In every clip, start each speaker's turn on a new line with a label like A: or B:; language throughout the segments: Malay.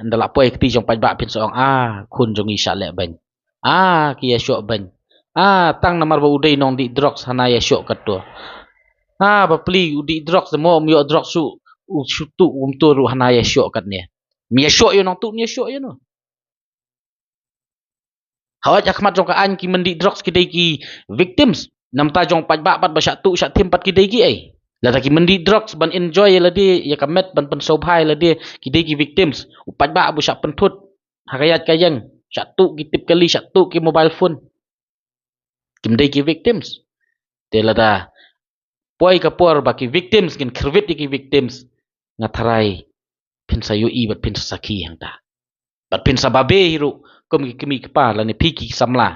A: ndala poi kti jong paj ba pin soong kun jong isha le ban kia syok ban tang namar ba udai nong di drugs hana ya syok kato ba pli di drugs mo yo drugs su tu tu ru hana ya syok kat ne mi ya syok yo nong tu ni syok yo no hawat akmat jong ka an ki mendi drugs ki dai ki victims nam ta jong paj ba pat ba syak tu syak tim pat ki dai ki ai la ta ki mendi drugs ban enjoy la dia ya kamet ban pen sobhai la dia ki dai ki victims upat ba bu syak pentut hakayat kayang syak tu ki tip kali syak tu ki mobile phone ki mendai ki victims te la da poi ka por ba ki victims kin khrvit ki victims ngatharai pin sayu i bat pin saki hang ta bat pin sababe hiru kom ki kimi kpa la ni phiki samla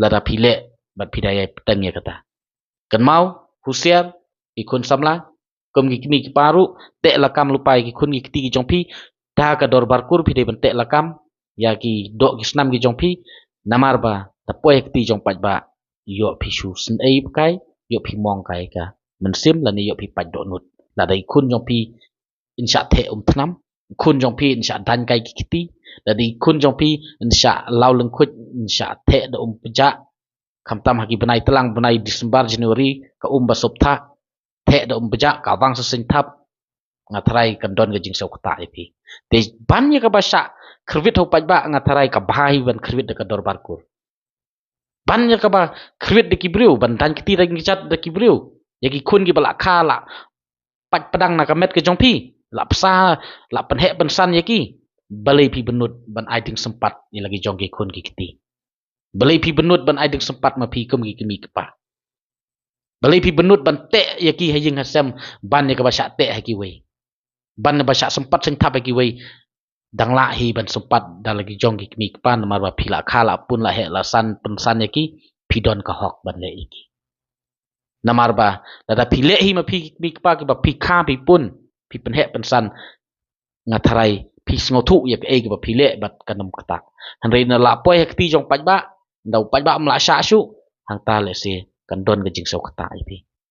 A: la da phile bat phidaya petang ya kata kan mau husiar ikun samla kom ki kimi kparu te lakam lupai ki kun ki kti ki jongpi ta ka dor barkur phide ban te lakam ya ki do ki snam ki jongpi namar ba ta poi kti jong paj ba yo phi su sin ai kai yo phi mong kai ka men sim la ni yo phi paj do nut la dai kun jong phi insha the thnam kun jong phi insha dan kai ki kti la di kun jong phi insha law leng khut insha the da paja kham tam haki benai telang benai Disember Januari ka ba soptha the da paja ka wang sa sing thap ngatharai kan don ga jing sau kata ipi te ban ya ka basha khrvit ho paj ba ngatharai ka bhai ban khrvit da ka dor barkur ban ya ka ba khrvit de ki briu ban dan kti da ngi chat da ki briu ya ki kun ki bala kha la paj padang na ka met ke jong phi la psa la pen he pen san ya ki balai pi benut ban ai ting sempat ni lagi jong ki kun ki kti balai pi benut ban ai ting sempat ma pi kum ki kimi kpa balai pi benut ban te ya ki haying hasam ban ya ka basha te ha ki wei ban ba syak sempat sing thap ki wei dang la hi ban sempat da lagi jong ki mi pan mar ba phila khala pun la he la san pen san ya ki phidon ka hok ban le iki namar ba da phile hi ma phi mi pa ki ba phi kha phi pun phi pen he pen san ngatharai phi sngo thu ya ke ba phile bat kanam kata han re na la poi hekti jong paj ba dau paj ba mla sha su hang ta le se kan don ga jing so kata ipi